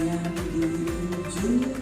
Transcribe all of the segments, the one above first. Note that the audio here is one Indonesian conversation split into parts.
yang di ujung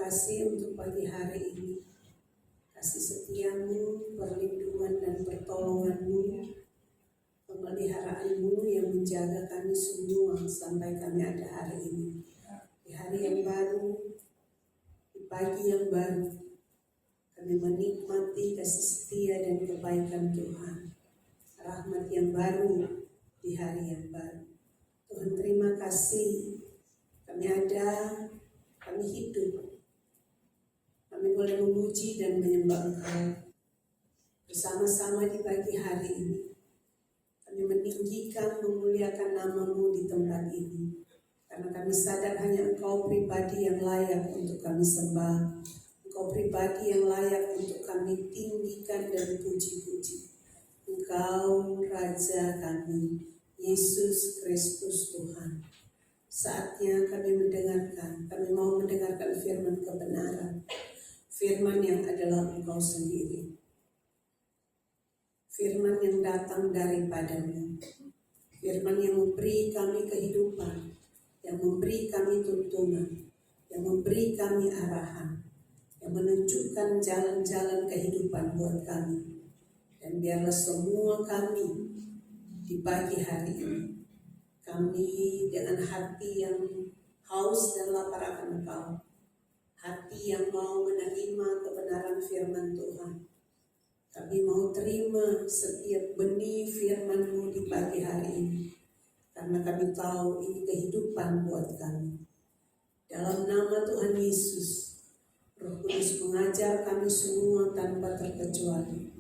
kasih untuk pagi hari ini, kasih setiamu, perlindungan dan pertolonganmu, pemeliharaanmu yang menjaga kami semua sampai kami ada hari ini. Di hari yang baru, di pagi yang baru, kami menikmati kasih setia dan kebaikan Tuhan, rahmat yang baru di hari yang baru. Tuhan terima kasih, kami ada, kami hidup. Kami boleh memuji dan menyembah Engkau bersama-sama di pagi hari ini. Kami meninggikan, memuliakan nama-Mu di tempat ini. Karena kami sadar hanya Engkau pribadi yang layak untuk kami sembah. Engkau pribadi yang layak untuk kami tinggikan dan puji-puji. Engkau Raja kami, Yesus Kristus Tuhan. Saatnya kami mendengarkan, kami mau mendengarkan firman kebenaran. Firman yang adalah Engkau sendiri. Firman yang datang daripada-Mu. Firman yang memberi kami kehidupan, yang memberi kami tuntunan, yang memberi kami arahan, yang menunjukkan jalan-jalan kehidupan buat kami. Dan biarlah semua kami di pagi hari ini, kami dengan hati yang haus dan lapar akan Engkau, hati yang mau menerima kebenaran firman Tuhan. Kami mau terima setiap benih firman-Mu di pagi hari ini. Karena kami tahu ini kehidupan buat kami. Dalam nama Tuhan Yesus, Roh Kudus mengajar kami semua tanpa terkecuali.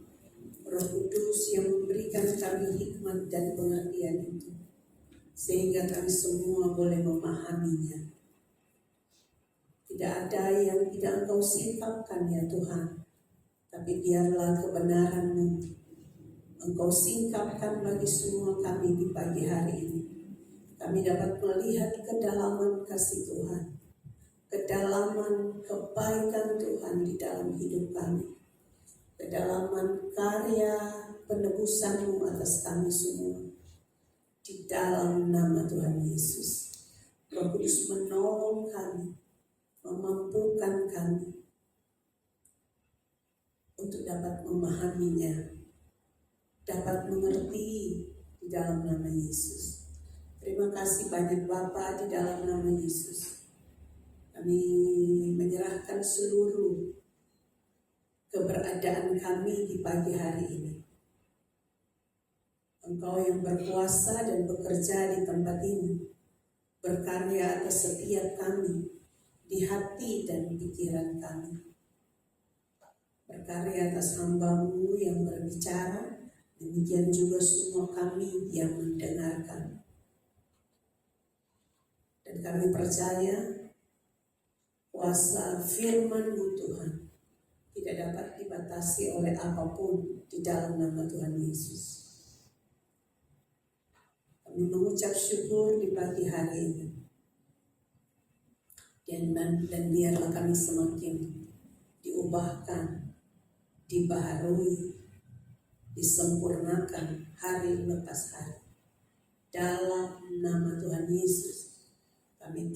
Roh Kudus yang memberikan kami hikmat dan pengertian itu. Sehingga kami semua boleh memahaminya. Tidak ada yang tidak Engkau singkapkan ya Tuhan, tapi biarlah kebenaran-Mu Engkau singkapkan bagi semua kami di pagi hari ini. Kami dapat melihat kedalaman kasih Tuhan, kedalaman kebaikan Tuhan di dalam hidup kami, kedalaman karya penebusan-Mu atas kami semua. Di dalam nama Tuhan Yesus, Roh Kudus menolong kami, memampukan kami untuk dapat memahaminya, dapat mengerti di dalam nama Yesus. Terima kasih banyak Bapa, di dalam nama Yesus. Kami menyerahkan seluruh keberadaan kami di pagi hari ini. Engkau yang berkuasa dan bekerja di tempat ini, berkarya atas setiap kami, di hati dan pikiran kami. Berkarya atas hamba-Mu yang berbicara, demikian juga semua kami yang mendengarkan. Dan kami percaya kuasa firman-Mu Tuhan tidak dapat dibatasi oleh apapun di dalam nama Tuhan Yesus. Kami mengucap syukur di pagi hari ini. Dan biarlah kami semakin diubahkan, dibaharui, disempurnakan hari lepas hari. Dalam nama Tuhan Yesus, kami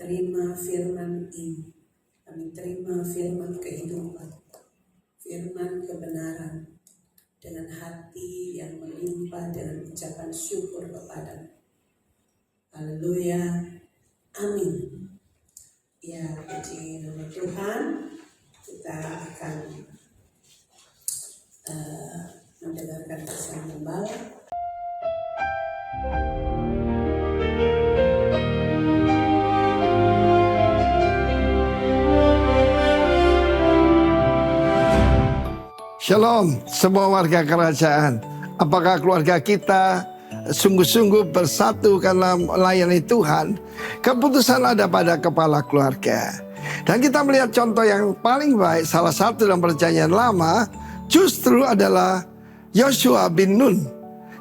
firman kehidupan, firman kebenaran, dengan hati yang melimpah dengan ucapan syukur kepada. Haleluya, amin. Ya, puji nama Tuhan. Kita akan mendengarkan pesan gembala. Shalom semua warga kerajaan. Apakah keluarga kita sungguh-sungguh bersatu karena melayani Tuhan? Keputusan ada pada kepala keluarga. Dan kita melihat contoh yang paling baik, salah satu dalam perjanjian lama justru adalah Yosua bin Nun.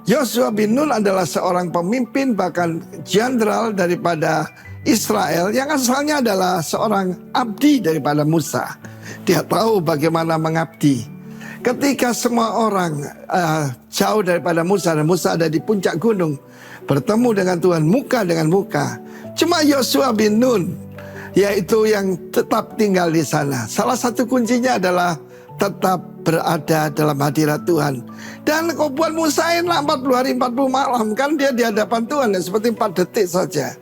Yosua bin Nun adalah seorang pemimpin bahkan jenderal daripada Israel yang asalnya adalah seorang abdi daripada Musa. Dia tahu bagaimana mengabdi. Ketika semua orang jauh daripada Musa dan Musa ada di puncak gunung bertemu dengan Tuhan muka dengan muka, cuma Yosua bin Nun yaitu yang tetap tinggal di sana. Salah satu kuncinya adalah tetap berada dalam hadirat Tuhan. Dan kau buat Musain lah 40 hari 40 malam, kan dia di hadapan Tuhan dan seperti 4 detik saja.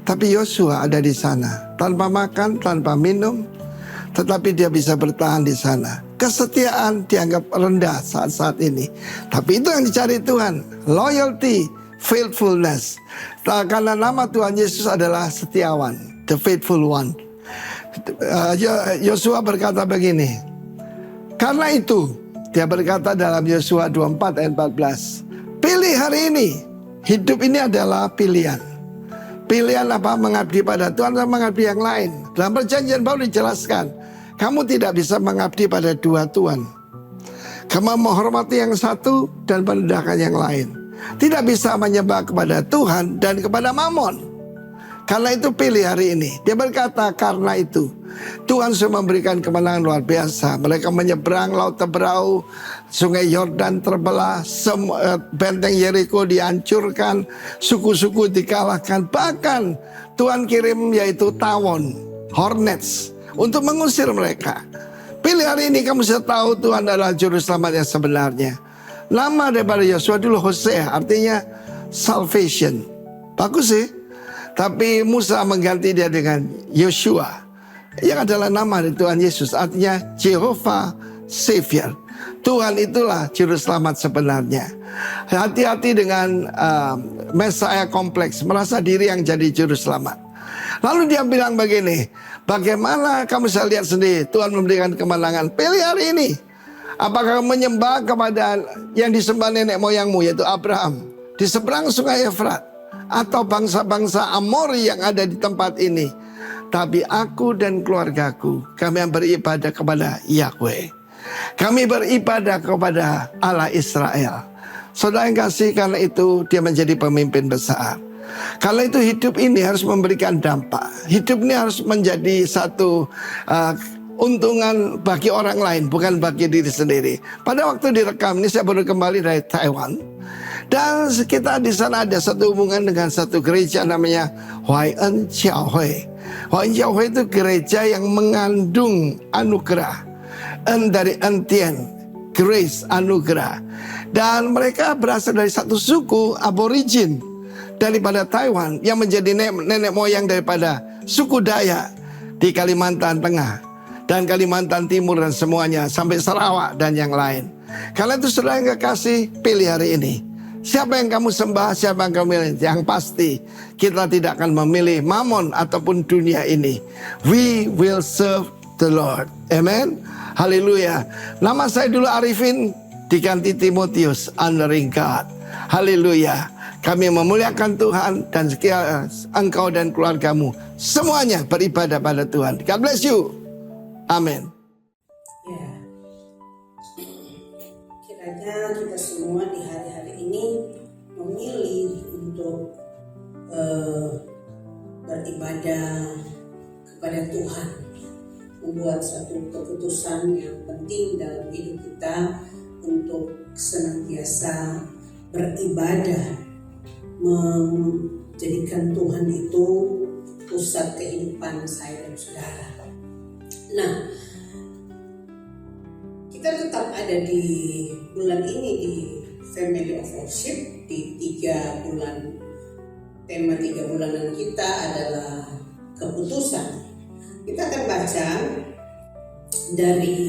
Tapi Yosua ada di sana tanpa makan, tanpa minum, tetapi dia bisa bertahan di sana. Kesetiaan dianggap rendah saat-saat ini, tapi itu yang dicari Tuhan. Loyalty, faithfulness. Karena nama Tuhan Yesus adalah setiawan, the faithful one. Yosua berkata begini. Karena itu dia berkata dalam Yosua 24 ayat 14, pilih hari ini. Hidup ini adalah pilihan. Pilihan apa? Mengabdi pada Tuhan atau mengabdi yang lain. Dalam perjanjian baru dijelaskan, kamu tidak bisa mengabdi pada dua Tuhan. Kamu menghormati yang satu dan menendahkan yang lain. Tidak bisa menyembah kepada Tuhan dan kepada Mamon. Karena itu pilih hari ini. Dia berkata karena itu Tuhan sudah memberikan kemenangan luar biasa. Mereka menyeberang laut Teberau, sungai Yordan terbelah, benteng Yeriko dihancurkan, suku-suku dikalahkan. Bahkan Tuhan kirim yaitu tawon, hornets, untuk mengusir mereka. Pilih hari ini kamu sudah tahu Tuhan adalah juru selamat yang sebenarnya. Nama daripada Yosua dulu Hosea, artinya salvation. Bagus sih. Tapi Musa mengganti dia dengan Yoshua, yang adalah nama dari Tuhan Yesus, artinya Jehovah Savior. Tuhan itulah juru selamat sebenarnya. Hati-hati dengan Mesiah kompleks, merasa diri yang jadi juru selamat. Lalu dia bilang begini, bagaimana kamu bisa lihat sendiri Tuhan memberikan kemenangan. Pilih hari ini. Apakah menyembah kepada yang disembah nenek moyangmu, yaitu Abraham, di seberang sungai Efrat, atau bangsa-bangsa Amori yang ada di tempat ini. Tapi aku dan keluargaku, kami yang beribadah kepada Yahweh. Kami beribadah kepada Allah Israel. Saudara yang kasih, karena itu dia menjadi pemimpin besar. Karena itu hidup ini harus memberikan dampak. Hidup ini harus menjadi satu untungan bagi orang lain, bukan bagi diri sendiri. Pada waktu direkam ini saya baru kembali dari Taiwan. Dan kita di sana ada satu hubungan dengan satu gereja namanya Huayan Jiaohui. Huayan Jiaohui itu gereja yang mengandung anugerah. En dari entian, grace, anugerah. Dan mereka berasal dari satu suku aborigin daripada Taiwan yang menjadi nenek moyang daripada suku Dayak di Kalimantan Tengah dan Kalimantan Timur dan semuanya sampai Sarawak dan yang lain. Karena itu saudara yang kekasih, pilih hari ini. Siapa yang kamu sembah, siapa yang kamu milih. Yang pasti kita tidak akan memilih mamon ataupun dunia ini. We will serve the Lord. Amen. Haleluya. Nama saya dulu Arifin, diganti Timotius, honoring God. Haleluya. Kami memuliakan Tuhan dan sekiranya engkau dan keluargamu semuanya beribadah pada Tuhan. God bless you. Amin. Ya, kiranya kita semua di hari-hari ini memilih untuk beribadah kepada Tuhan, membuat satu keputusan yang penting dalam hidup kita untuk senantiasa beribadah, menjadikan Tuhan itu pusat kehidupan saya dan saudara. Nah, kita tetap ada di bulan ini di Family of Worship di 3 bulan. Tema 3 bulanan kita adalah keputusan. Kita akan baca dari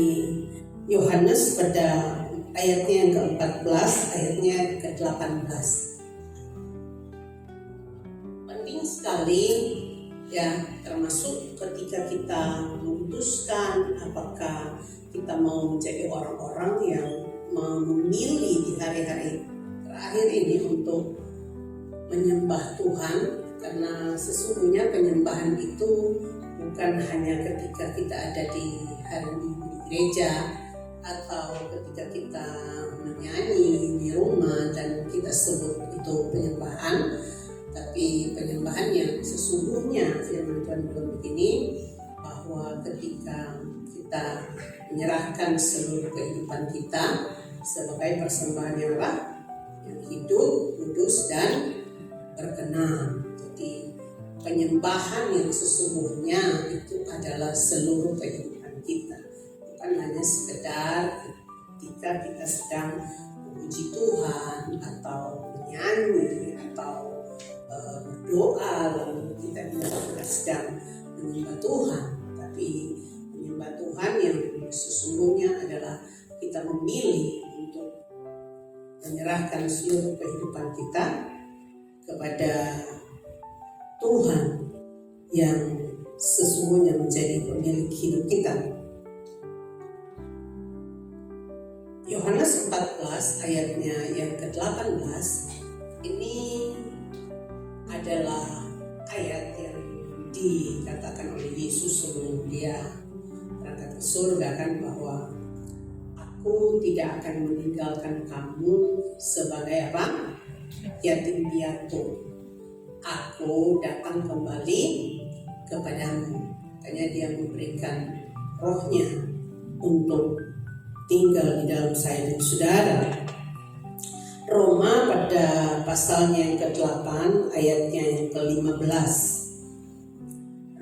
Yohanes pada ayatnya yang ke-14, ayatnya ke-18. Penting sekali ya, termasuk ketika kita memutuskan apakah kita mau menjadi orang-orang yang memilih di hari-hari terakhir ini untuk menyembah Tuhan, karena sesungguhnya penyembahan itu bukan hanya ketika kita ada di hari Minggu di gereja atau ketika kita menyanyi di rumah dan kita sebut itu penyembahan, tapi penyembahan yang sesungguhnya firman Tuhan bilang begini, bahwa ketika kita menyerahkan seluruh kehidupan kita sebagai persembahan yang hidup, kudus dan berkenan. Jadi penyembahan yang sesungguhnya itu adalah seluruh kehidupan kita, bukan hanya sekedar ketika kita sedang memuji Tuhan atau menyanyi atau berdoa lalu kita tidak sedang menyembah Tuhan. Tapi menyembah Tuhan yang sesungguhnya adalah kita memilih untuk menyerahkan seluruh kehidupan kita kepada Tuhan yang sesungguhnya menjadi pemilik hidup kita. Yohanes 14 ayatnya yang ke-18 ini adalah ayat yang dikatakan oleh Yesus sebelum dia berangkat ke surga kan, bahwa aku tidak akan meninggalkan kamu sebagai apa? Yatim piatu. Aku datang kembali kepadamu. Makanya dia memberikan rohnya untuk tinggal di dalam saya dan saudara. Roma pada pasalnya yang ke-8 ayatnya yang ke-15.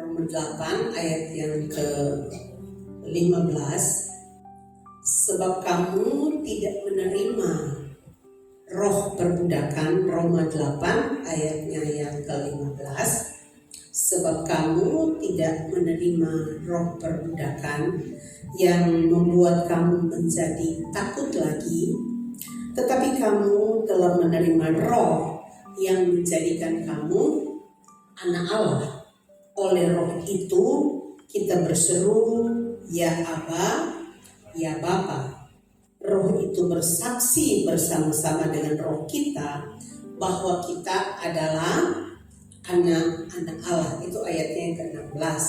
Roma 8 ayat yang ke-15. Sebab kamu tidak menerima roh perbudakan, Roma 8 ayatnya yang ke-15. Sebab kamu tidak menerima roh perbudakan yang membuat kamu menjadi takut lagi, tetapi kamu telah menerima roh yang menjadikan kamu anak Allah. Oleh roh itu kita berseru, ya Aba, ya Bapa. Roh itu bersaksi bersama-sama dengan roh kita bahwa kita adalah anak-anak Allah. Itu ayatnya yang ke-16.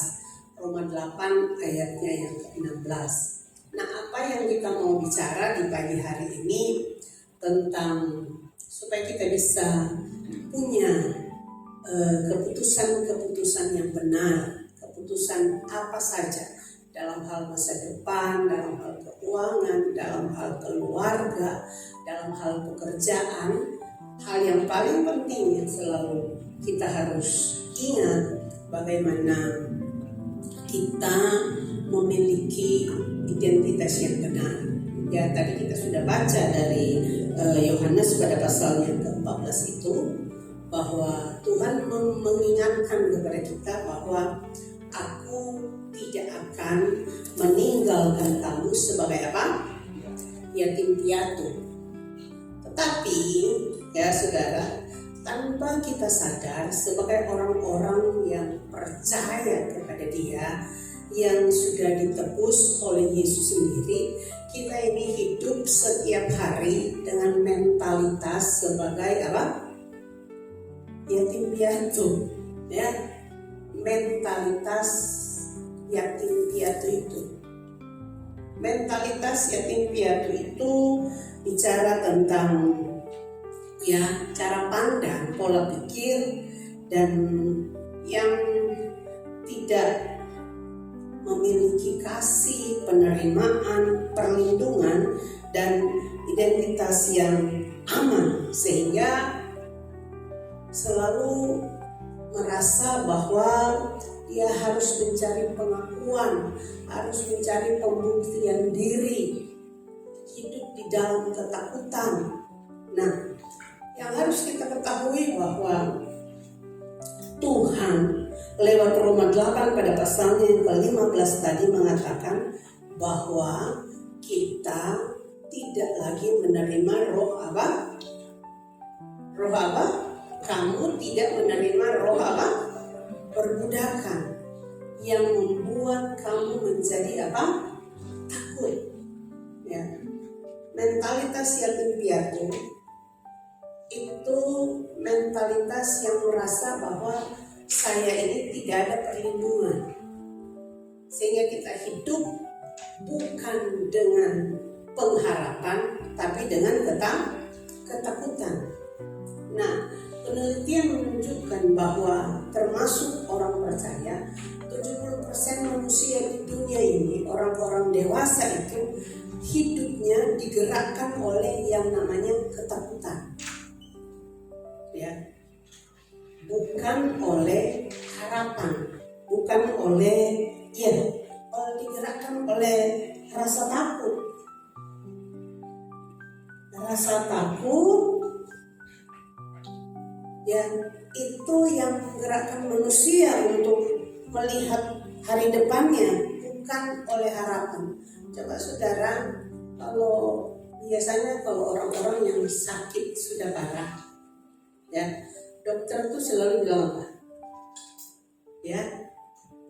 Roma 8 ayatnya yang ke-16. Nah, apa yang kita mau bicara di pagi hari ini tentang supaya kita bisa punya keputusan-keputusan yang benar, keputusan apa saja dalam hal masa depan, dalam hal keuangan, dalam hal keluarga, dalam hal pekerjaan. Hal yang paling penting yang selalu kita harus ingat, bagaimana kita memiliki identitas yang benar. Ya, tadi kita sudah baca dari Yohanes pada pasal yang ke-14 itu, bahwa Tuhan mengingatkan kepada kita bahwa aku tidak akan meninggalkan kamu sebagai apa? Yatim piatu. Tetapi ya saudara, tanpa kita sadar sebagai orang-orang yang percaya kepada Dia, yang sudah ditebus oleh Yesus sendiri, kita ini hidup setiap hari dengan mentalitas sebagai apa? Yatim piatu. Ya, mentalitas yatim piatu itu. Mentalitas yatim piatu itu bicara tentang ya cara pandang, pola pikir, dan yang tidak memiliki kasih, penerimaan, perlindungan, dan identitas yang aman, sehingga selalu merasa bahwa dia harus mencari pengakuan, harus mencari pembuktian diri, hidup di dalam ketakutan. Nah, yang harus kita ketahui bahwa Tuhan lewat Roma 8 pada pasalnya yang ke-15 tadi mengatakan bahwa kita tidak lagi menerima roh apa? Roh apa? Kamu tidak menerima roh apa? Perbudakan yang membuat kamu menjadi apa? Takut. Ya. Mentalitas yatim piatu itu mentalitas yang merasa bahwa saya ini tidak ada perlindungan, sehingga kita hidup bukan dengan pengharapan tapi dengan ketakutan. Nah, penelitian menunjukkan bahwa termasuk orang percaya 70% manusia di dunia ini, orang-orang dewasa itu hidupnya digerakkan oleh yang namanya ketakutan. Ya. Bukan oleh harapan, bukan oleh digerakkan oleh rasa takut. Rasa takut ya, itu yang menggerakkan manusia untuk melihat hari depannya, bukan oleh harapan. Coba saudara, kalau biasanya kalau orang-orang yang sakit sudah parah, ya, dokter tuh selalu bilang apa? Ya,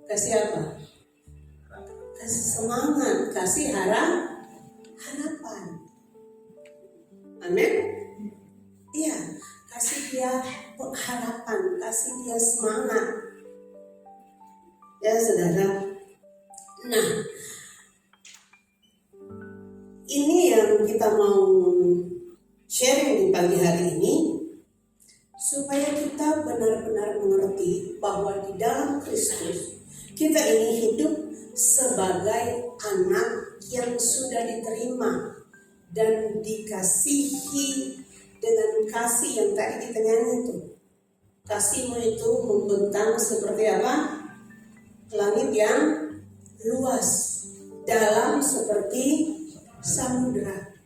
kasih apa? Kasih semangat, kasih harapan. Amin. Iya, kasih dia harapan, kasih dia semangat. Ya, saudara. Nah, ini yang kita mau sharing di pagi hari ini, supaya kita benar-benar mengerti bahwa di dalam Kristus kita ini hidup sebagai anak yang sudah diterima dan dikasihi dengan kasih yang tadi kita nyanyi itu. Kasihmu itu membentang seperti apa? Langit yang luas, dalam seperti samudera.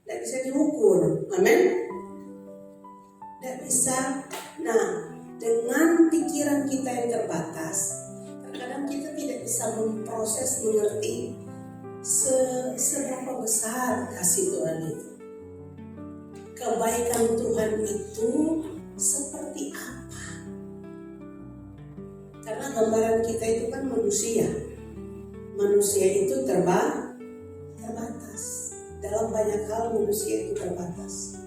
Tidak bisa diukur, amin? Tidak bisa. Nah, dengan pikiran kita yang terbatas, terkadang kita tidak bisa memproses, mengerti seberapa besar kasih Tuhan itu. Kebaikan Tuhan itu seperti apa? Karena gambaran kita itu kan manusia. Manusia itu terbatas. Dalam banyak hal manusia itu terbatas.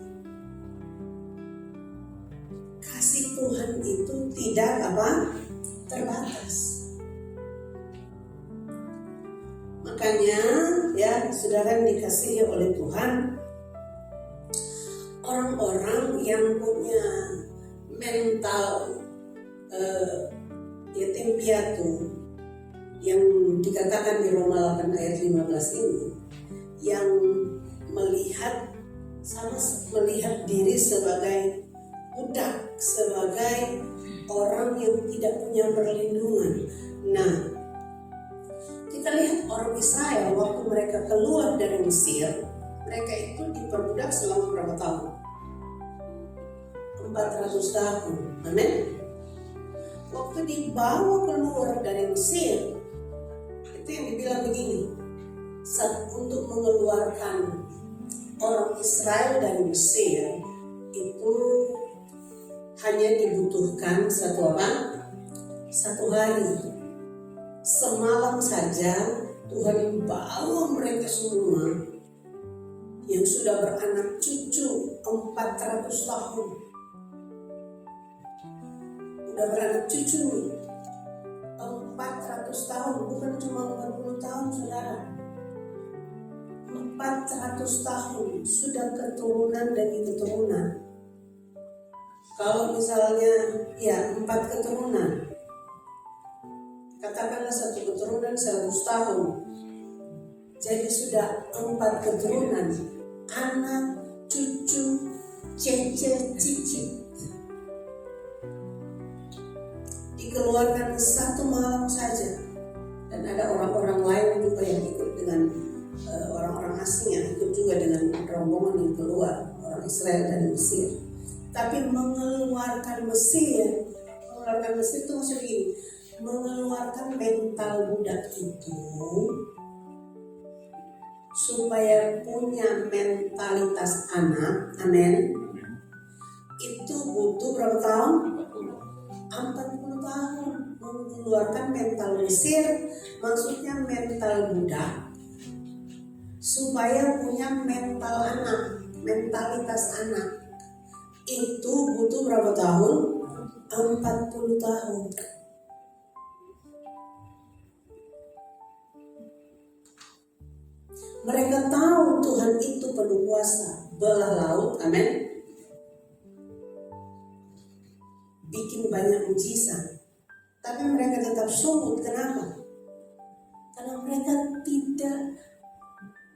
Kasih Tuhan itu tidak terbatas. Makanya ya, saudara yang dikasihi oleh Tuhan, orang-orang yang punya mental yatim piatu yang dikatakan di Roma 8 ayat 15 ini, yang melihat diri sebagai budak, sebagai orang yang tidak punya perlindungan. Nah, kita lihat orang Israel waktu mereka keluar dari Mesir, mereka itu diperbudak selama berapa tahun? 400 tahun. Amin. Waktu dibawa keluar dari Mesir, itu yang dibilang begini, untuk mengeluarkan orang Israel dari Mesir itu hanya dibutuhkan satu hari. Semalam saja Tuhan bawa mereka semua yang sudah beranak cucu 400 tahun. Udah beranak cucu nih 400 tahun, bukan cuma 40 tahun saudara. 400 tahun sudah keturunan demi keturunan. Kalau misalnya ya 4 keturunan, katakanlah satu keturunan 100 tahun, jadi sudah 4 keturunan, anak, cucu, cicit. dikeluarkan 1 malam saja. Dan ada orang-orang lain juga yang ikut dengan orang-orang asing yang ikut juga dengan rombongan yang keluar, orang Israel dari Mesir. Tapi mengeluarkan Mesir itu maksudnya gini, mengeluarkan mental budak itu supaya punya mentalitas anak, amin. Itu butuh berapa tahun? 40 tahun. Mengeluarkan mental Mesir, maksudnya mental budak, supaya punya mental anak, mentalitas anak. Itu butuh berapa tahun? 40 tahun. Mereka tahu Tuhan itu penuh kuasa, belah laut, amin, bikin banyak mujizat. Tapi mereka tetap sungguh. Kenapa? Karena mereka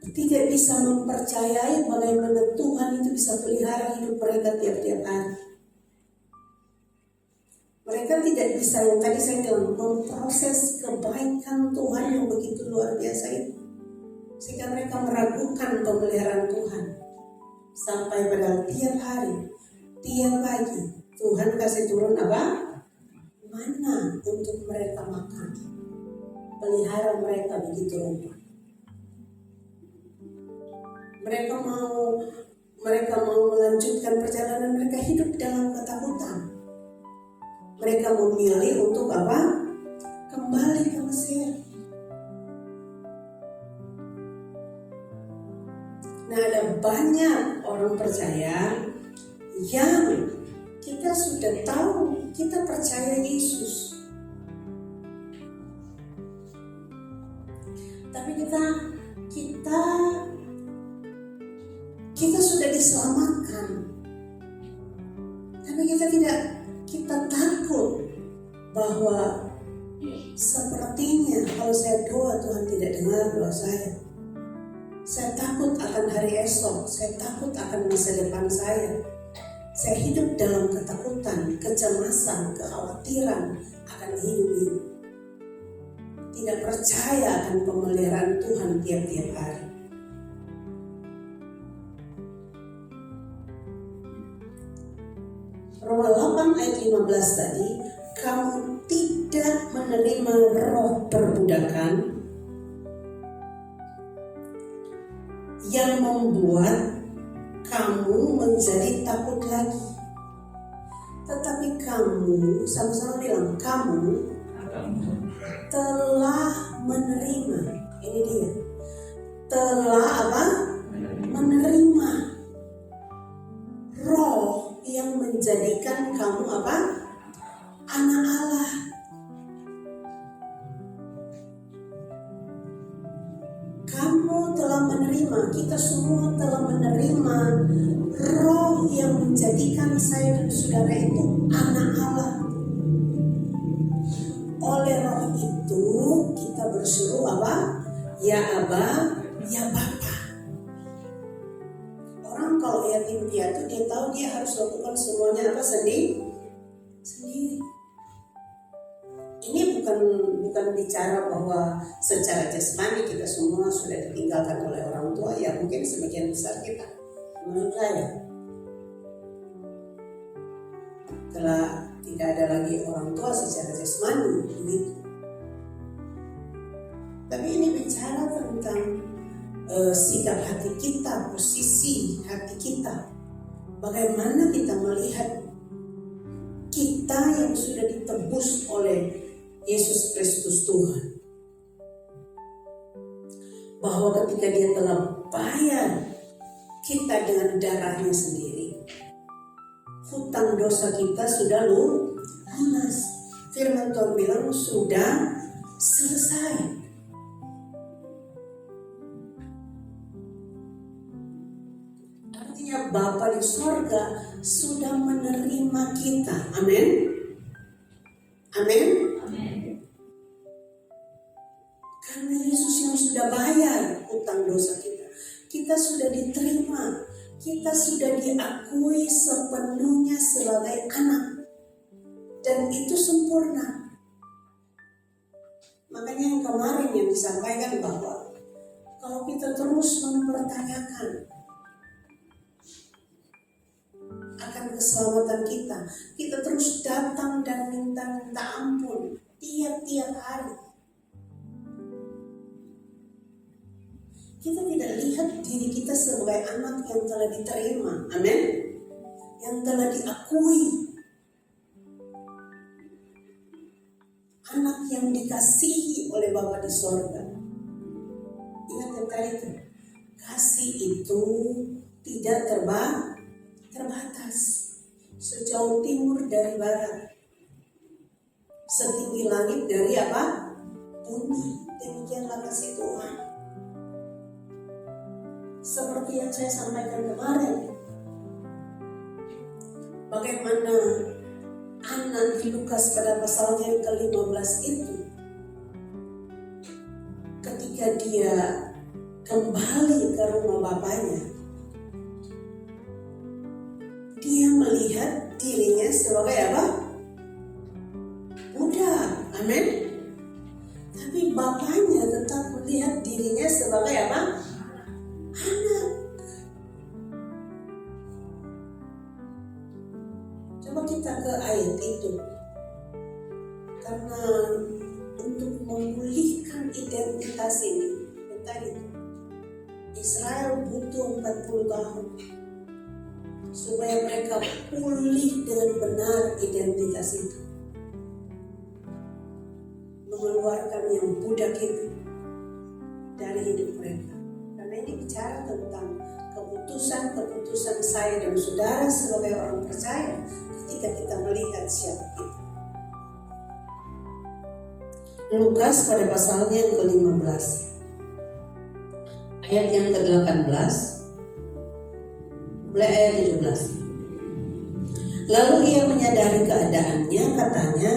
tidak bisa mempercayai bagaimana Tuhan itu bisa pelihara hidup mereka tiap-tiap hari. Mereka tidak bisa, yang tadi saya bilang, memproses kebaikan Tuhan yang begitu luar biasa itu, sehingga mereka meragukan pemeliharaan Tuhan. Sampai pada tiap hari, tiap pagi, Tuhan kasih turun apa? Mana untuk mereka makan. Pelihara mereka begitu rupa. Mereka mau melanjutkan perjalanan mereka, hidup dalam ketakutan. Mereka memilih untuk apa? Kembali ke Mesir. Nah, ada banyak orang percaya yang kita sudah tahu, kita percaya Yesus, tapi kita sudah diselamatkan, tapi kita takut bahwa sepertinya kalau saya doa Tuhan tidak dengar doa saya. Saya takut akan hari esok, saya takut akan masa depan saya. Saya hidup dalam ketakutan, kecemasan, kekhawatiran akan hidup ini. Tidak percaya akan pemeliharaan Tuhan tiap-tiap hari. Roma 8 ayat 15 tadi, kamu tidak menerima roh perbudakan yang membuat kamu menjadi takut lagi. Tetapi kamu, sama-sama bilang, kamu telah menerima. Ini dia. Telah apa? Menerima roh yang menjadikan kamu apa? Anak Allah. Kamu telah menerima, kita semua telah menerima roh yang menjadikan saya dan saudara itu anak Allah. Oleh roh itu kita berseru apa? Ya Aba, ya Bapa. Orang kalau yatim piatu dia tahu dia harus lakukan semuanya apa? Sendiri. Ini bukan bicara bahwa secara jasmani kita semua sudah ditinggalkan oleh orang tua, ya mungkin sebagian besar kita, menurut saya, telah tidak ada lagi orang tua secara jasmani begitu. Tapi ini bicara tentang sikap hati kita, posisi hati kita, bagaimana kita melihat kita yang sudah ditebus oleh Yesus Kristus Tuhan, bahwa ketika dia telah bayar kita dengan darahnya sendiri, hutang dosa kita sudah lunas. Firman Tuhan bilang sudah selesai. Artinya Bapa di sorga sudah menerima kita. Amin. Amin. Karena Yesus yang sudah bayar hutang dosa kita, kita sudah diterima, kita sudah diakui sepenuhnya sebagai anak, dan itu sempurna. Makanya yang kemarin yang disampaikan bahwa kalau kita terus mempertanyakan akan keselamatan kita, kita terus datang dan minta ampun tiap-tiap hari. Kita tidak lihat diri kita sebagai anak yang telah diterima, amin, yang telah diakui, anak yang dikasihi oleh Bapa di sorga. Ingat yang tadi itu, kasih itu tidak terbatas, sejauh timur dari barat, setinggi langit dari apa? Bumi. Demikianlah kasih Tuhan. Seperti yang saya sampaikan kemarin, bagaimana anak di Lukas pada pasal yang ke-15 itu, ketika dia kembali ke rumah bapaknya, dia melihat dirinya sebagai apa? Budak, amin. Tapi bapaknya tetap melihat dirinya sebagai apa? Anak. Coba kita ke ayat itu, karena untuk memulihkan identitas ini, yang tadi Israel butuh 40 tahun supaya mereka pulih dengan benar identitas itu, mengeluarkan yang budak itu dari hidup mereka. Karena ini bicara tentang keputusan saya dan saudara sebagai orang percaya ketika kita melihat siapa itu. Lukas pada pasalnya yang ke-15 ayat yang ke-18 mulai ayat 17. Lalu ia menyadari keadaannya, katanya,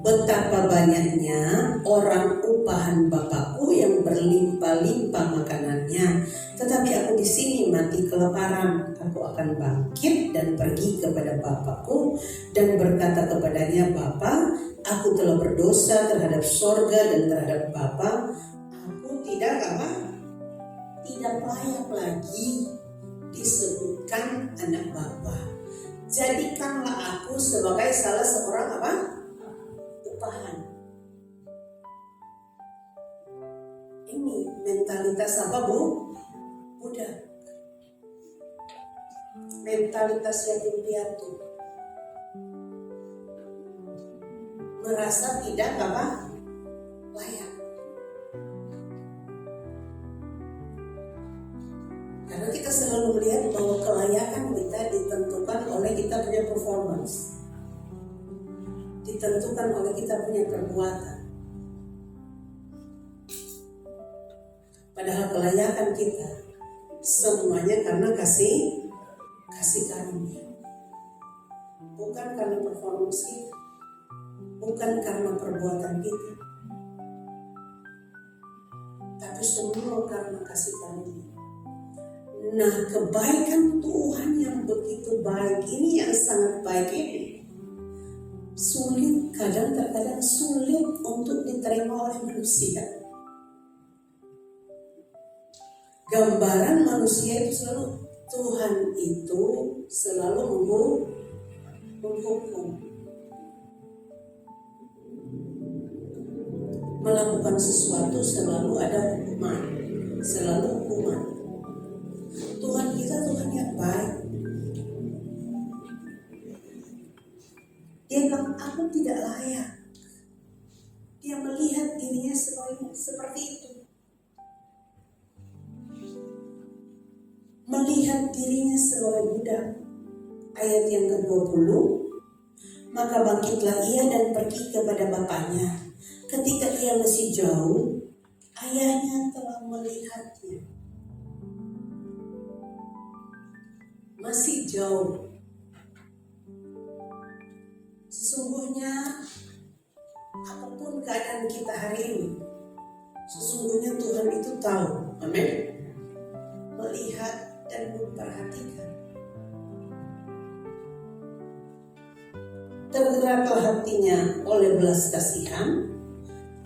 betapa banyaknya orang upahan Bapakku yang berlimpah-limpah makanannya, tetapi aku di sini mati kelaparan. Aku akan bangkit dan pergi kepada Bapakku dan berkata kepadanya, Bapa, aku telah berdosa terhadap sorga dan terhadap Bapa. Aku tidak layak lagi disebutkan anak Bapa. Jadikanlah aku sebagai salah seorang upahan. Ini mentalitas apa, Bu? Budak. Mentalitas yatim piatu. Merasa tidak layak. Karena kita selalu melihat bahwa kelayakan kita ditentukan oleh kita punya performance, ditentukan oleh kita punya perbuatan. Padahal kelayakan kita semuanya karena kasih karunia, bukan karena performance kita, bukan karena perbuatan kita, tapi semua karena kasih karunia. Nah, kebaikan Tuhan yang begitu baik ini, yang sangat baik ini, sulit, kadang-kadang sulit untuk diterima oleh manusia. Gambaran manusia itu selalu, Tuhan itu selalu menghukum, melakukan sesuatu selalu ada hukuman, selalu hukuman. Tuhan kita Tuhan yang baik. Dia bilang, aku tidak layak. Dia melihat dirinya seperti itu. Melihat dirinya sebagai budak. Ayat yang ke-20, maka bangkitlah ia dan pergi kepada bapaknya. Ketika ia masih jauh, ayahnya telah melihatnya. Masih jauh. Sesungguhnya apapun keadaan kita hari ini, sesungguhnya Tuhan itu tahu, amin, melihat dan memperhatikan. Tergeraklah hatinya oleh belas kasihan,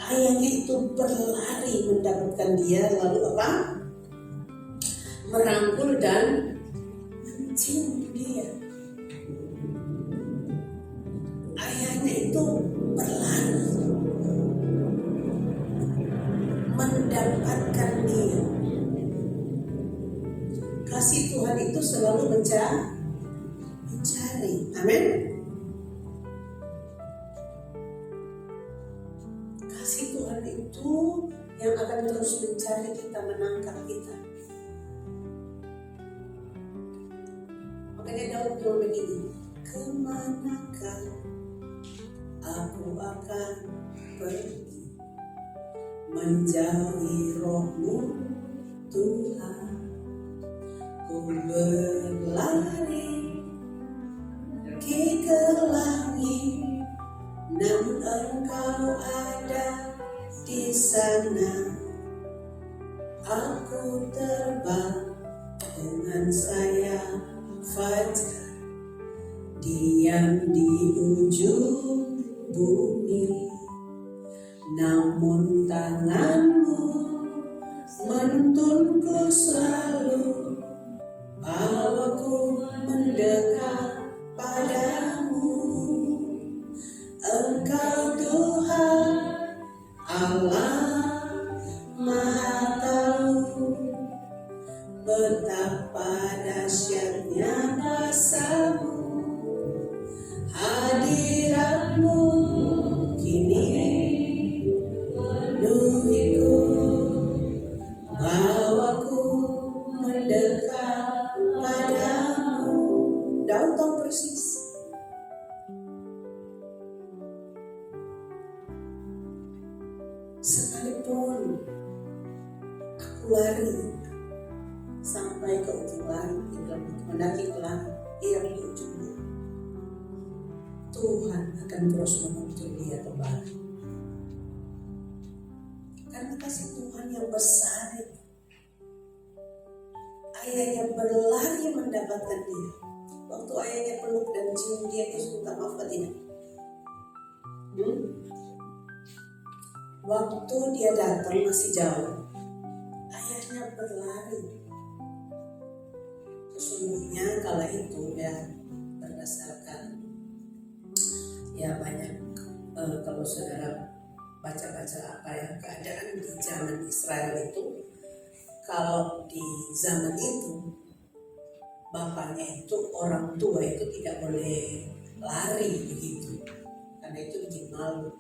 Ayahnya itu berlari mendapatkan dia, lalu apa? Merangkul dan mencium dia. Ayahnya itu berlari mendapatkan dia. Kasih Tuhan itu selalu mencari. Amin. Kasih Tuhan itu yang akan terus mencari kita, menangkap kita. Makanya Daud bilang begini, kemanakah aku akan pergi, menjauhi roh-Mu Tuhan. Ku berlari ke langit, namun Engkau ada di sana. Aku terbang dengan sayap fajar, diam di ujung bumi, namun tangan-Mu menuntunku selalu, bawaku mendekat padamu. Engkau Tuhan Allah Maha Tahu, betapa dahsyatnya kuasa-Mu. Hadirat-Mu kini penuhiku, bawaku mendekat padamu. Daud tahu persis. Sekalipun aku lari sampai ke ujung langit, mendaki ke langit, yang di ujungnya, Tuhan akan terus menuntun dia kembali. Karena kasih Tuhan yang besar itu, ayahnya berlari mendapatkan dia. Waktu ayahnya peluk dan cium dia, itu minta maaf tidak? Waktu dia datang masih jauh, ayahnya berlari. Sesungguhnya kala itu ya, berdasarkan ya banyak kalau saudara baca-baca apa ya keadaan di zaman Israel itu, kalau di zaman itu bapaknya itu, orang tua itu tidak boleh lari begitu, karena itu bikin malu.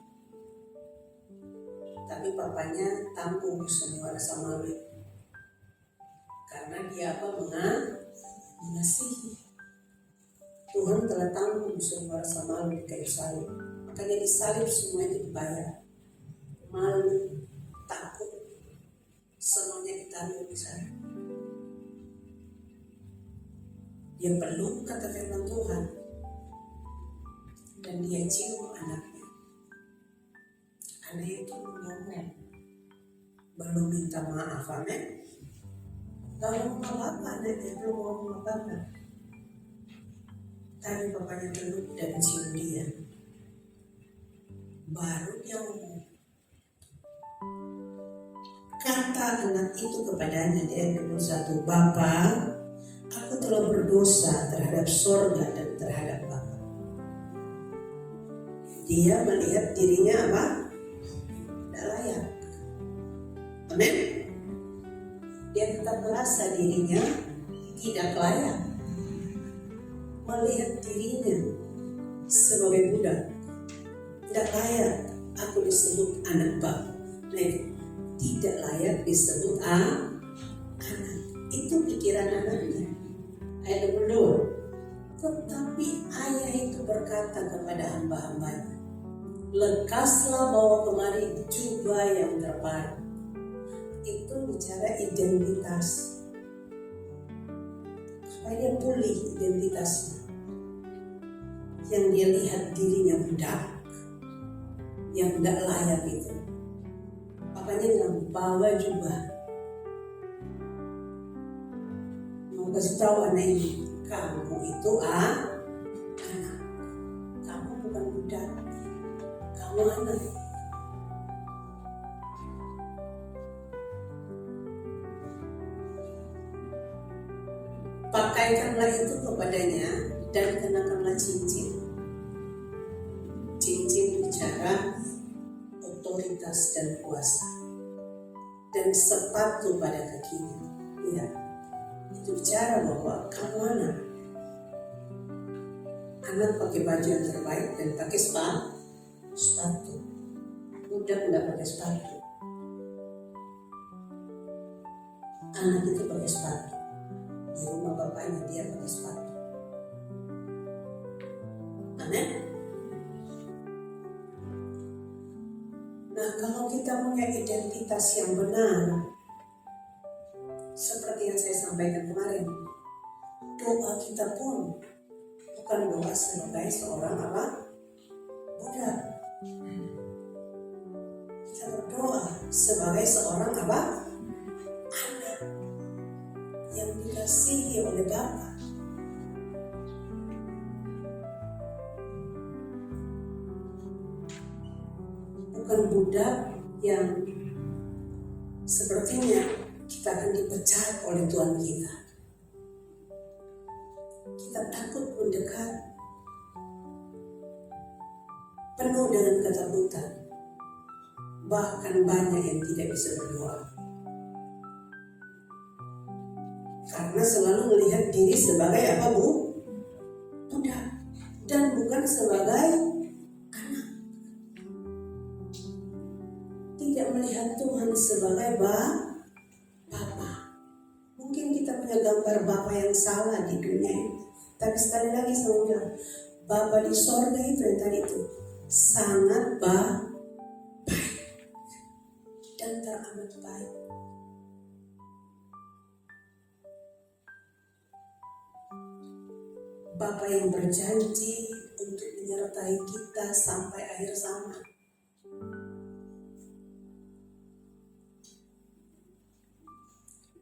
Tapi bapaknya tanggung semua rasa malu, karena dia apa? Mengasihi. Tuhan telah tanggung semua rasa malu di kayu salib. Makanya di salib semua itu dibayar. Malu, takut, semuanya ditanggung di sana. Dia peluk kata firman Tuhan, dan dia cium anaknya. Anak itu ngomong, belum minta maaf, amin. Gak ngomong apa-apa, anaknya belum ngomong apa-apa. Tapi bapaknya peluk dan cium dia, baru dia ngomong. Kata anak itu kepadanya di ayat 21, Bapa, aku telah berdosa terhadap sorga dan terhadap Bapa. Dia melihat dirinya apa? Tidak layak. Amin. Dia tetap merasa dirinya tidak layak, melihat dirinya sebagai budak. Tidak layak aku disebut anak Bapa. Tidak layak disebut anak. Itu pikiran anaknya. Ayat 22. Tetapi ayah itu berkata kepada hamba-hambanya, lekaslah bawa kemari jubah yang terbaik. Itu bicara identitas, supaya dia pulih identitasnya. Yang dia lihat dirinya budak, yang tidak layak itu. Makanya bilang, bawa jubah. Mau kasih tahu anak ini, kamu itu anak. Kamu bukan budak, kamu anak. Sampaikanlah itu kepadanya dan kenakanlah cincin. Cincin bicara otoritas dan kuasa. Dan sepatu pada kakinya. Ya, itu bicara bahwa kamu anak pakai baju yang terbaik dan pakai sepatu. Budak tidak pakai sepatu. Anak itu pakai sepatu. Di rumah bapaknya dia pakai sepatu. Amin. Nah, kalau kita punya identitas yang benar, seperti yang saya sampaikan kemarin, doa kita pun bukan doa sebagai seorang budak. Kita berdoa sebagai seorang anak yang dikasihi oleh Bapa. Bukan budak yang sepertinya kita akan dipecat oleh Tuhan kita. Kita takut mendekat, penuh dengan ketakutan. Bahkan banyak yang tidak bisa berdoa. Karena selalu melihat diri sebagai budak. Dan bukan sebagai anak. Tidak melihat Tuhan sebagai Bapa. Mungkin kita punya gambar Bapa yang salah di dunia ini. Tapi sekali lagi saya bilang, Bapa di sorga itu yang tadi itu sangat baik dan teramat baik. Bapa yang berjanji untuk menyertai kita sampai akhir zaman.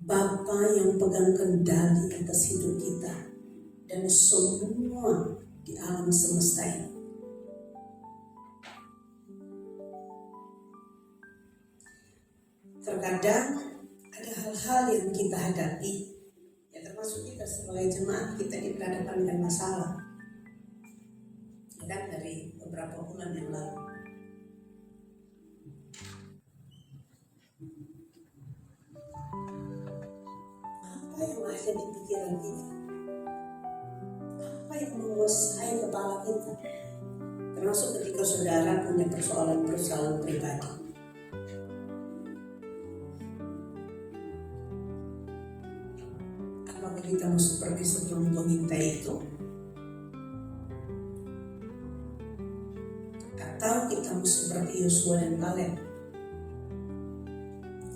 Bapa yang pegang kendali atas hidup kita dan semua di alam semesta ini. Terkadang ada hal-hal yang kita hadapi, ya termasuk kita sebagai jemaat, kita dihadapkan dengan masalah. Dan dari beberapa bulan yang lalu, apa yang ada di pikiran kita? Apa yang menguasai kepala kita? Termasuk ketika saudara punya persoalan-persoalan pribadi. Apakah kita mau seperti sebelum pengintai itu? Atau kita mau seperti Yosua dan Kaleb?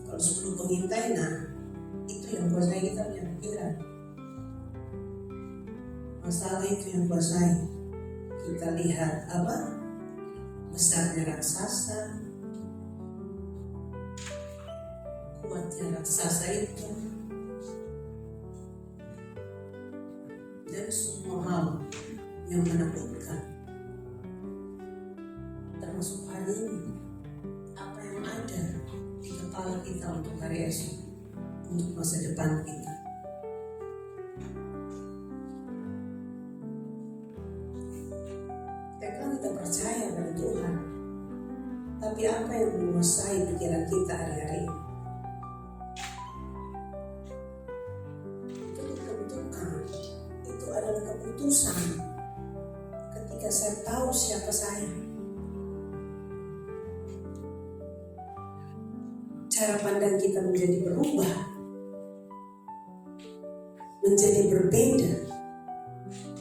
Kalau sebelum pengintai, nah itu yang kuasai kita punya pikiran. Masalah itu yang kuasai. Kita lihat besarnya raksasa, kuatnya raksasa itu, dan semua hal yang menakutkan. Termasuk hari ini, apa yang ada di kepala kita untuk hari esok, untuk masa depan kita. Kita percaya pada Tuhan, tapi apa yang menguasai pikiran kita hari-hari ini? Itu ditentukan, itu adalah keputusan ketika saya tahu siapa saya. Cara pandang kita menjadi berubah, menjadi berbeda.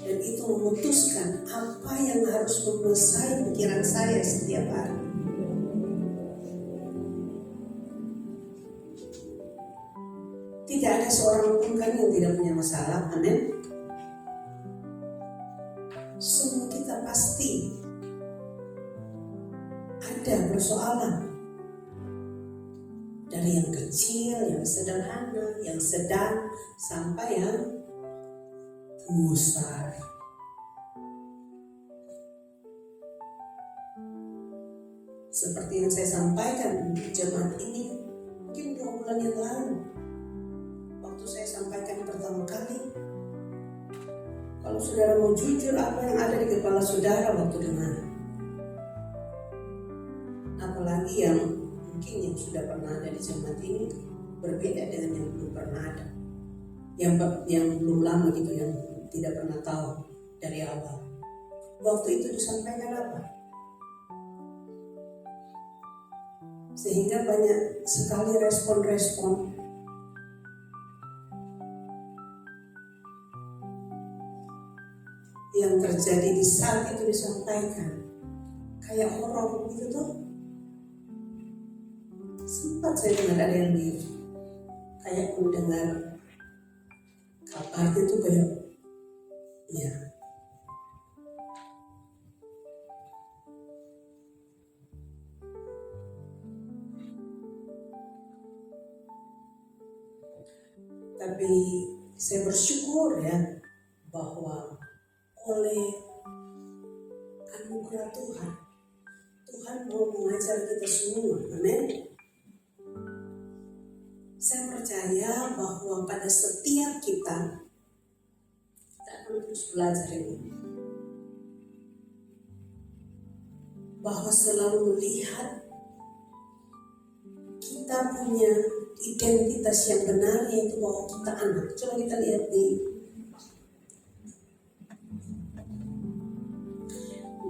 Dan itu memutuskan apa yang harus menguasai pikiran saya setiap hari. Tidak ada seorang pun kan yang tidak punya masalah, amin. Semua kita pasti ada persoalan. Dari yang kecil, yang sederhana, yang sedang, sampai yang besar. Seperti yang saya sampaikan di jemaat ini, mungkin 2 bulan yang lalu, waktu saya sampaikan pertama kali, Kalau saudara mau jujur, apa yang ada di kepala saudara waktu dengar? Apalagi yang mungkin yang sudah pernah ada di jemaat ini berbeda dengan yang belum pernah ada, yang belum lama gitu, yang tidak pernah tahu dari awal. Waktu itu disampaikan apa? Sehingga banyak sekali respon-respon yang terjadi di saat itu disampaikan. Kayak horor gitu tuh. Sempat saya dengar ada yang kayak mendengar kabarnya tuh kayak, ya. Tapi saya bersyukur ya bahwa oleh anugerah Tuhan, Tuhan mau mengajar kita semua, amin. Saya percaya bahwa pada setiap kita akan terus belajar ini, bahwa selalu melihat kita punya identitas yang benar, yaitu bahwa kita anak. Coba kita lihat di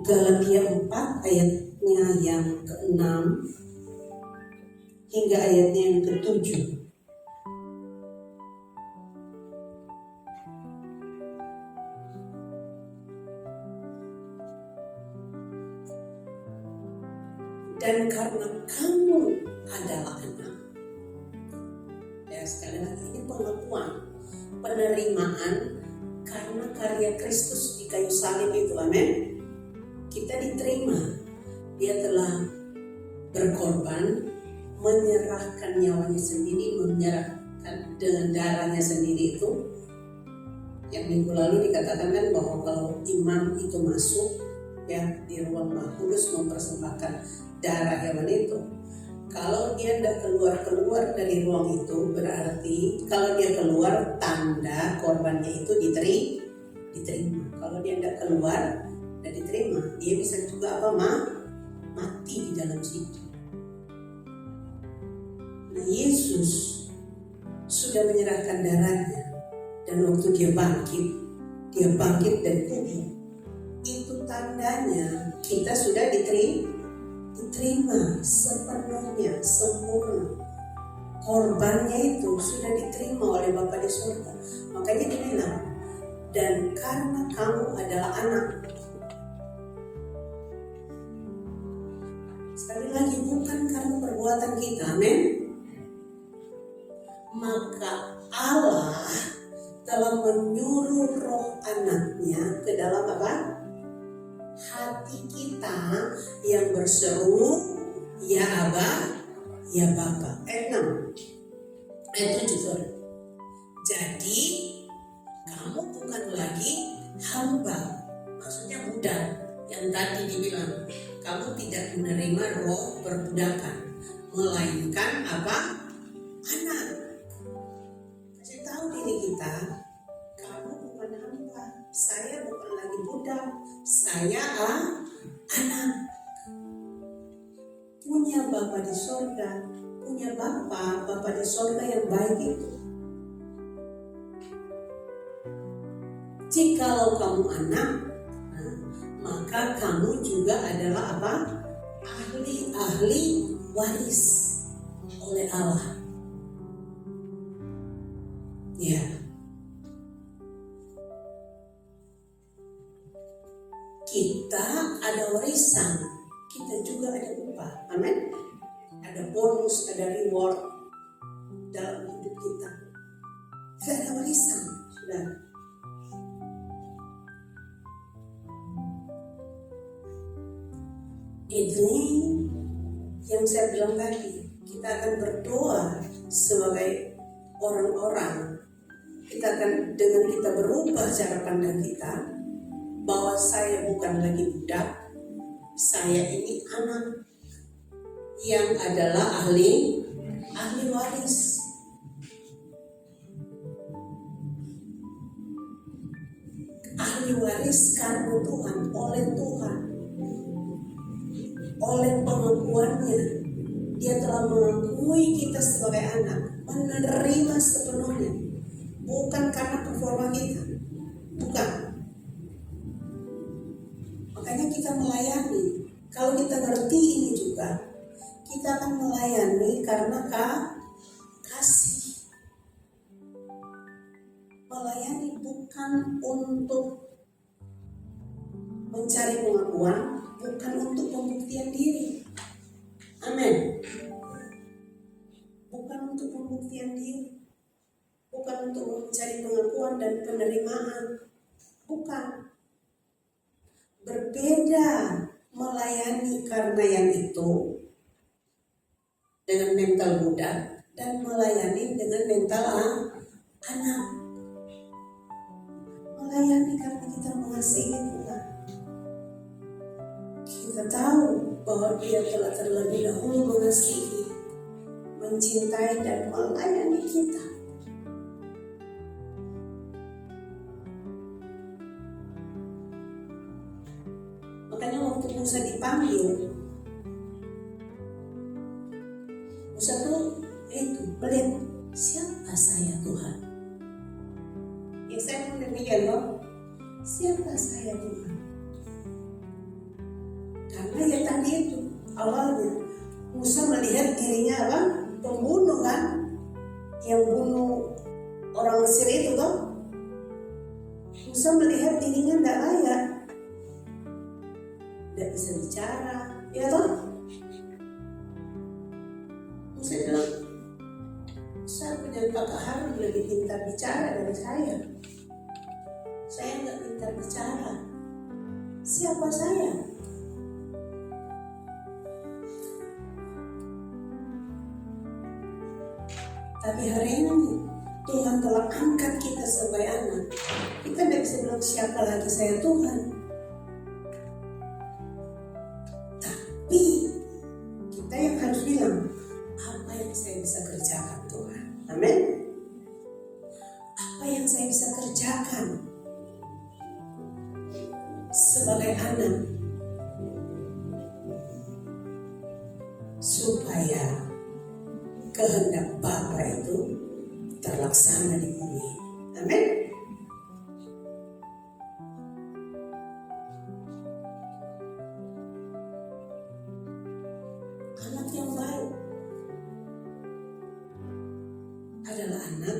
Galatia 4 ayatnya yang ke-6 hingga ayatnya yang ke-7. Dan karena kamu adalah anak, ya sekali lagi ini pengakuan, penerimaan karena karya Kristus di kayu salib itu, amin. Kita diterima, dia telah berkorban, menyerahkan nyawanya sendiri, menyerahkan dengan darahnya sendiri itu. Yang minggu lalu dikatakan kan bahwa kalau imam itu masuk ya di ruang Maha Kudus mempersembahkan darah hewan itu, kalau dia tidak keluar dari ruang itu, berarti kalau dia keluar, tanda korbannya itu diterima. Kalau dia tidak keluar dan diterima, dia bisa juga mati di dalam situ. Nah, Yesus sudah menyerahkan darahnya, dan waktu dia bangkit dari kubur, itu tandanya kita sudah diterima sepenuhnya, sempurna. Korbannya itu sudah diterima oleh Bapa di surga. Makanya dibilang, dan karena kamu adalah anak. Sekali lagi, bukan karena perbuatan kita, amin. Maka Allah telah menyuruh roh anaknya ke dalam apa? Hati kita yang berseru, ya Aba, ya Bapa. 6 ayat 7 sorry. Jadi kamu bukan lagi hamba, maksudnya budak. Yang tadi dibilang kamu tidak menerima roh perbudakan, melainkan apa? Anak. Kasih tahu diri kita, kamu bukan hamba, saya bukan lagi budak, saya anak. Punya Bapa di sorga, punya Bapa di sorga yang baik itu. Jikalau kamu anak, maka kamu juga adalah apa? Ahli waris oleh Allah. Ya. Kita ada warisan, kita juga ada upah. Amin. Ada bonus, ada reward dalam hidup kita. Kita ada warisan, sudah. Ini yang saya bilang tadi, kita akan berdoa sebagai orang-orang. Kita akan, dengan kita berubah cara pandang kita, bahwa saya bukan lagi budak, saya ini anak yang adalah ahli waris. diwariskan Tuhan, oleh Tuhan, oleh pengakuannya. Dia telah mengakui kita sebagai anak, menerima sepenuhnya, bukan karena performa kita, bukan. Makanya kita melayani. Kalau kita ngerti ini juga, kita akan melayani karena kasih. Melayani bukan untuk mencari pengakuan, bukan untuk pembuktian diri. Amin. Bukan untuk pembuktian diri, bukan untuk mencari pengakuan dan penerimaan, bukan. Berbeda melayani karena yang itu dengan mental muda dan melayani dengan mental anak. Melayani karena kita mengasihi Tuhan. Kita tahu bahwa Dia telah terlebih dahulu mengasihi, mencintai dan melayani kita. Makanya waktu Musa dipanggil, Musa tuh melihat, siapa saya Tuhan? Ya saya pun demikian loh, siapa saya Tuhan? Karena ya tadi itu awalnya Musa melihat dirinya apa? Pembunuh kan, yang bunuh orang Mesir itu toh. Musa melihat dirinya tidak layak, tidak bisa bicara, ya toh. Musa bilang, saya punya kakak Harun lebih pintar bicara dari saya. Saya nggak pintar bicara. Siapa saya? Tapi hari ini Tuhan telah angkat kita sebagai anak. Kita tidak bisa bilang siapa lagi saya Tuhan. Tapi kita yang harus bilang, apa yang saya bisa kerjakan Tuhan. Amin. Apa yang saya bisa kerjakan sebagai anak supaya kehendak Bapa itu terlaksana di bumi. Amin. Anak yang baik adalah anak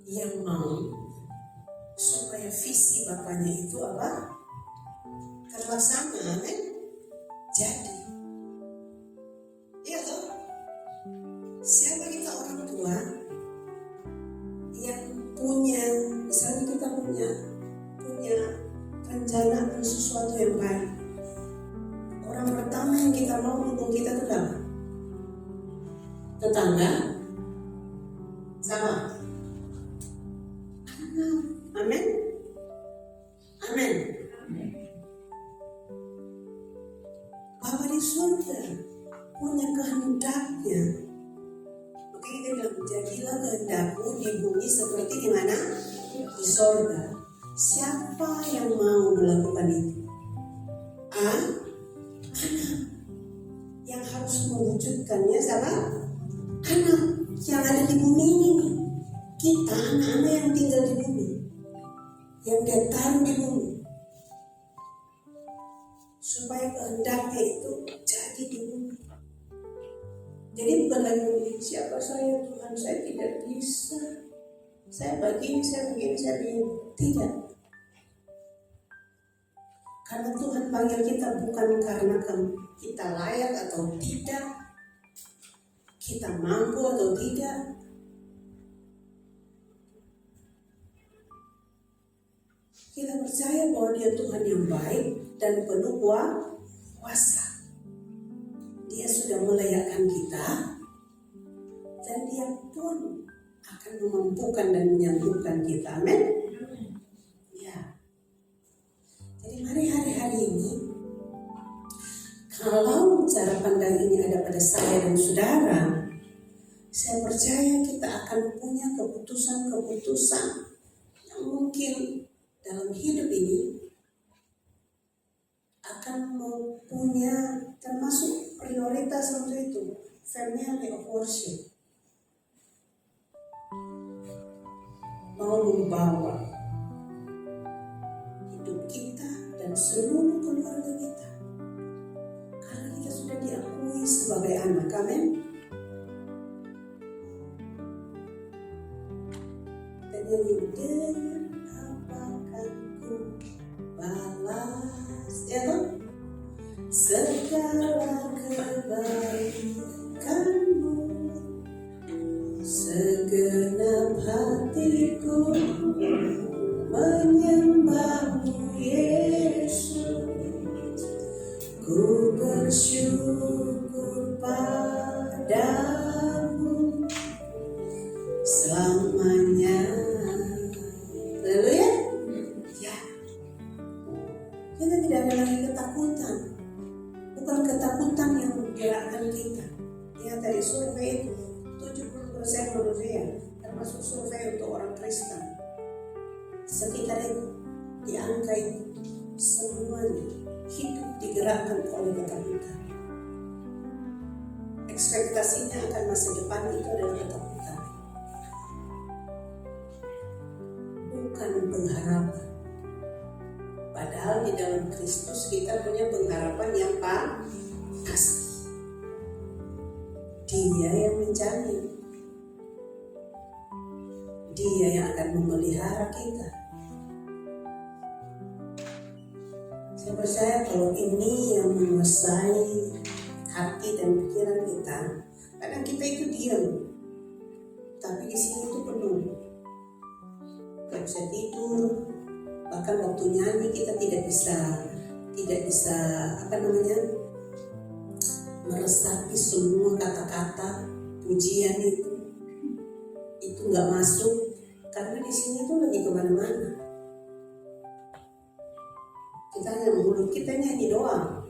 yang mau supaya visi Bapaknya itu apa? Terlaksana. Amin. Jadi siapa kita orang tua yang punya, misalnya kita punya rencana sesuatu yang baik, orang pertama yang kita mau dukung kita itu apa? Tetangga, sama anak. Amin. Amin. Bapa di surga punya kehendaknya. Dia bilang, jadilah kehendakmu di bumi seperti di mana? Di sorga. Siapa yang mau melakukan itu? Anak. Yang harus mewujudkannya siapa? Anak yang ada di bumi ini. Kita anak-anak yang tinggal di bumi, yang dia taruh di bumi, supaya kehendaknya itu jadi di bumi. Jadi bukan lagi siapa saya Tuhan, saya tidak bisa, saya begini. Tidak. Karena Tuhan panggil kita bukan karena kita layak atau tidak, kita mampu atau tidak. Kita percaya bahwa Dia Tuhan yang baik dan penuh kuasa. Dia sudah melayakkan kita, dan Dia pun akan memampukan dan menyembuhkan kita. Amin. Ya. Jadi mari hari-hari ini, kalau cara pandang ini ada pada saya dan saudara, saya percaya kita akan punya keputusan-keputusan yang mungkin dalam hidup ini akan mempunyai termasuk prioritas untuk itu, family of worship. Mau membawa hidup kita dan seluruh keluarga kita, karena kita sudah diakui sebagai anak. Amin. Dan yang dengan apakan ku balas, ya kan? Segala kebaikanmu, segenap hatiku menyembahmu Yesus. Ku bersyukur padamu selamanya. Haleluya. Ya. Kita tidak ada lagi ketakutan. Bukan ketakutan yang menggerakkan kita. Lihat dari survei itu, 70% manusia, termasuk survei untuk orang Kristen, sekitar itu, di angka itu, semuanya hidup digerakkan oleh ketakutan. Ekspektasinya akan masa depan itu adalah ketakutan, bukan pengharapan. Padahal di dalam Kristus kita punya pengharapan yang pasti. Dia yang menjamin, Dia yang akan memelihara kita. Saya percaya kalau ini yang menguasai hati dan pikiran kita, kadang kita itu diam, tapi di sini itu penuh, gak bisa tidur. Bahkan waktu nyanyi kita tidak bisa meresapi semua kata-kata pujian itu nggak masuk, karena di sini tuh lagi kemana-mana. Kita hanya mulut kita nyanyi doang,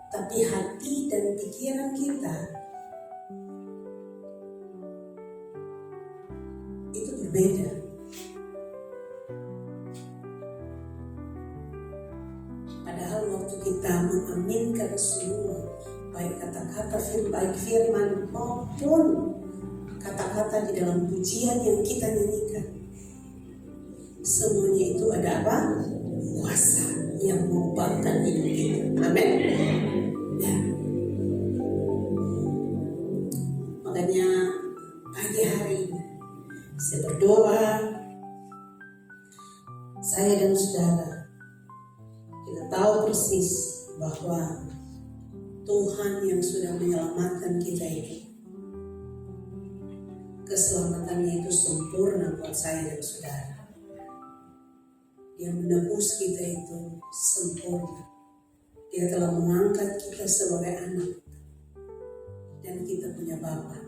tapi hati dan pikiran kita itu berbeda. Padahal waktu kita mengaminkan semua, baik kata-kata baik firman maupun kata-kata di dalam pujian yang kita nyanyikan, semuanya itu ada apa? Kuasa yang mengubahkan hidup kita. Amin. Ya. Makanya pagi hari ini saya berdoa, saya dan saudara kita tahu persis bahwa Tuhan yang sudah menyelamatkan kita itu, keselamatannya itu sempurna buat saya dan saudara. Dia menebus kita itu sempurna. Dia telah mengangkat kita sebagai anak, dan kita punya Bapa.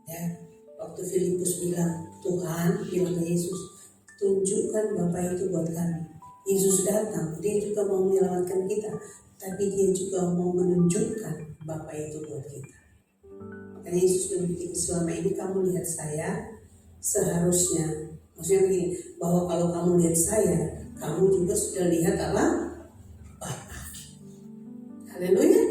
Ya, waktu Filipus bilang, Tuhan bilang ke Yesus, tunjukkan Bapa itu buat kami. Yesus datang, dia juga mau menyelamatkan kita, tapi dia juga mau menunjukkan Bapa itu buat kita. Makanya Yesus bilang begini, selama ini kamu lihat saya, seharusnya, maksudnya begini, bahwa kalau kamu lihat saya, kamu juga sudah lihat apa? Bapa. Haleluya.